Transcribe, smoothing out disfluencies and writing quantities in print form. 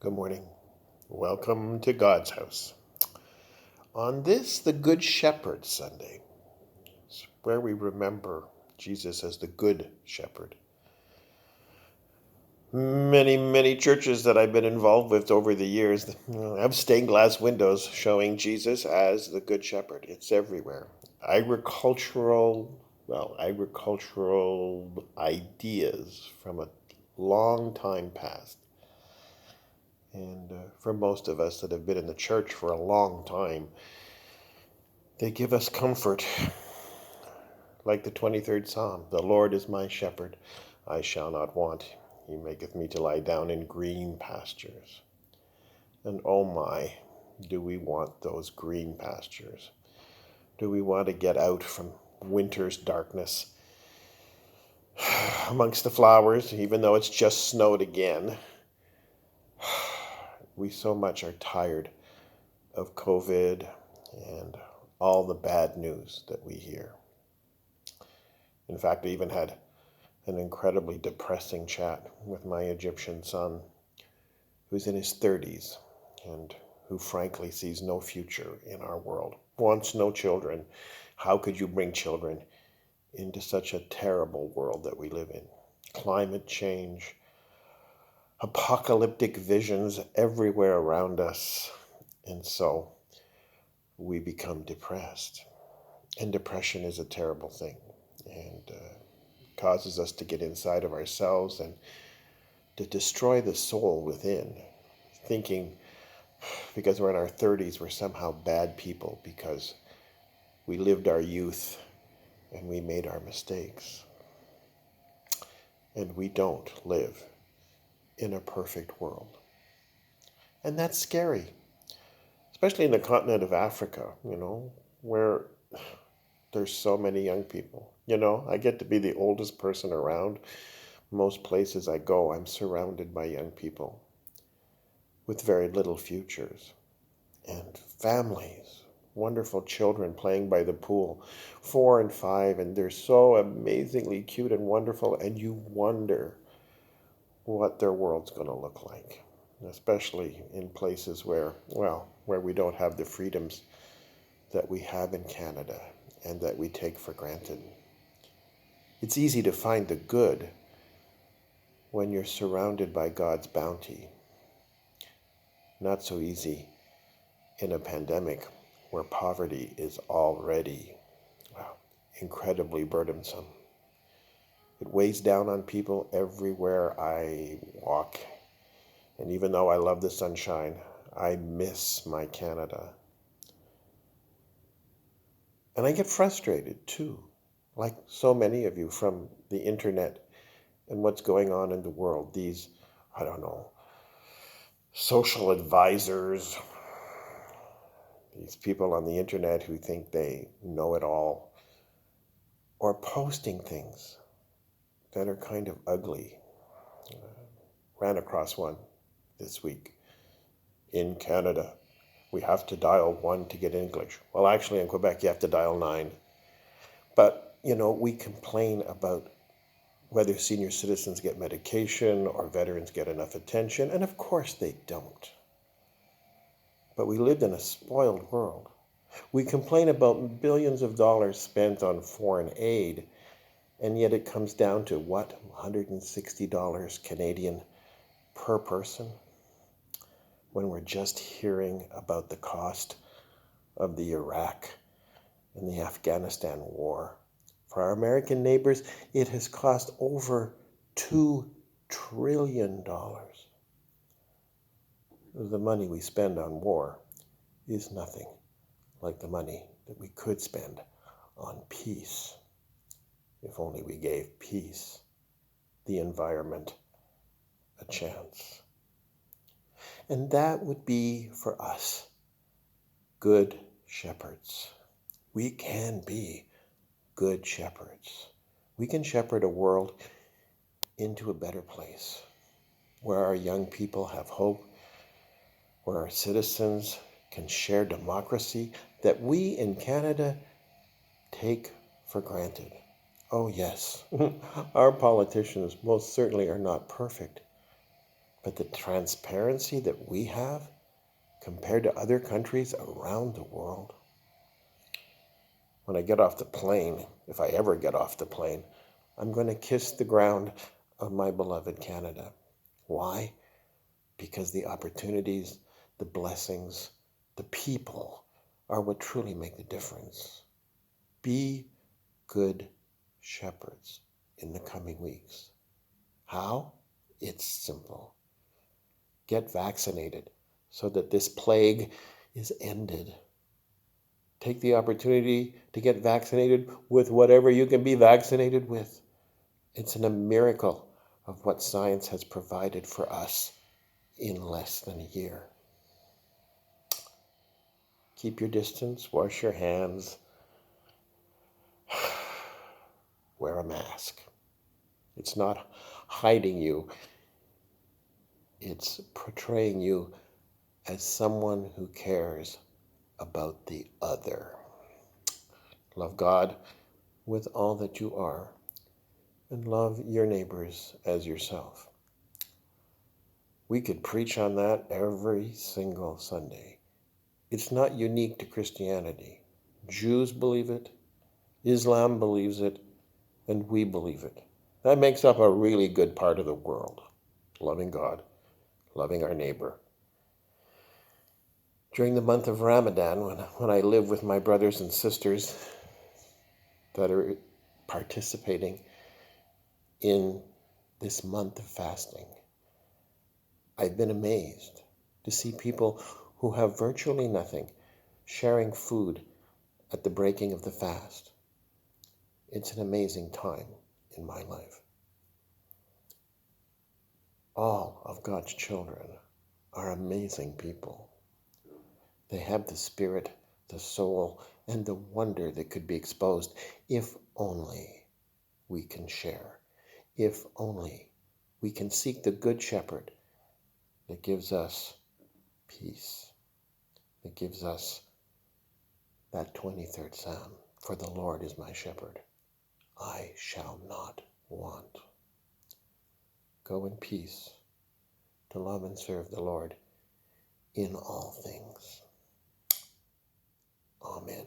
Good morning. Welcome to God's house. On this, the Good Shepherd Sunday, it's where we remember Jesus as the Good Shepherd. Many churches that I've been involved with over the years have stained glass windows showing Jesus as the Good Shepherd. It's everywhere. Agricultural ideas from a long time past. And for most of us that have been in the church for a long time, they give us comfort, like the 23rd Psalm. The Lord is my shepherd, I shall not want. He maketh me to lie down in green pastures. And oh my, do we want those green pastures? Do we want to get out from winter's darkness amongst the flowers, even though it's just snowed again? We so much are tired of COVID and all the bad news that we hear. In fact, I even had an incredibly depressing chat with my Egyptian son, who's in his 30s and who frankly sees no future in our world, wants no children. How could you bring children into such a terrible world that we live in? Climate change, apocalyptic visions everywhere around us. And so we become depressed. And depression is a terrible thing. And causes us to get inside of ourselves and to destroy the soul within, thinking because we're in our 30s, we're somehow bad people because we lived our youth and we made our mistakes. And we don't live in a perfect world. And that's scary, especially in the continent of Africa, where there's so many young people. I get to be the oldest person around. Most places I go, I'm surrounded by young people with very little futures and families, wonderful children playing by the pool, 4 and 5, and they're so amazingly cute and wonderful, and you wonder what their world's going to look like, especially in places where we don't have the freedoms that we have in Canada and that we take for granted. It's easy to find the good when you're surrounded by God's bounty. Not so easy in a pandemic where poverty is already incredibly burdensome. It weighs down on people everywhere I walk. And even though I love the sunshine, I miss my Canada. And I get frustrated too, like so many of you, from the internet and what's going on in the world. These, social advisors, these people on the internet who think they know it all, or posting things that are kind of ugly. Ran across one this week. In Canada, we have to dial 1 to get English. Well, actually, in Quebec, you have to dial 9. But, we complain about whether senior citizens get medication or veterans get enough attention, and of course they don't. But we lived in a spoiled world. We complain about billions of dollars spent on foreign aid, and yet it comes down to what? $160 Canadian per person? When we're just hearing about the cost of the Iraq and the Afghanistan war. For our American neighbors, it has cost over $2 trillion. The money we spend on war is nothing like the money that we could spend on peace. If only we gave peace, the environment, a chance. And that would be for us, good shepherds. We can be good shepherds. We can shepherd a world into a better place, where our young people have hope, where our citizens can share democracy that we in Canada take for granted. Oh yes, our politicians most certainly are not perfect, But the transparency that we have compared to other countries around the world, when I get off the plane, if I ever get off the plane, I'm going to kiss the ground of my beloved Canada. Why? Because the opportunities, the blessings, the people are what truly make the difference. Be good shepherds in the coming weeks. How? It's simple. Get vaccinated so that this plague is ended. Take the opportunity to get vaccinated with whatever you can be vaccinated with. It's a miracle of what science has provided for us in less than a year. Keep your distance, wash your hands, wear a mask. It's not hiding you, it's portraying you as someone who cares about the other. Love God with all that you are, and love your neighbors as yourself. We could preach on that every single Sunday. It's not unique to Christianity. Jews believe it, Islam believes it, and we believe it. That makes up a really good part of the world. Loving God, loving our neighbor. During the month of Ramadan, when I live with my brothers and sisters that are participating in this month of fasting, I've been amazed to see people who have virtually nothing sharing food at the breaking of the fast. It's an amazing time in my life. All of God's children are amazing people. They have the spirit, the soul, and the wonder that could be exposed if only we can share, if only we can seek the Good Shepherd that gives us peace, that gives us that 23rd Psalm, for the Lord is my shepherd, I shall not want. Go in peace to love and serve the Lord in all things. Amen.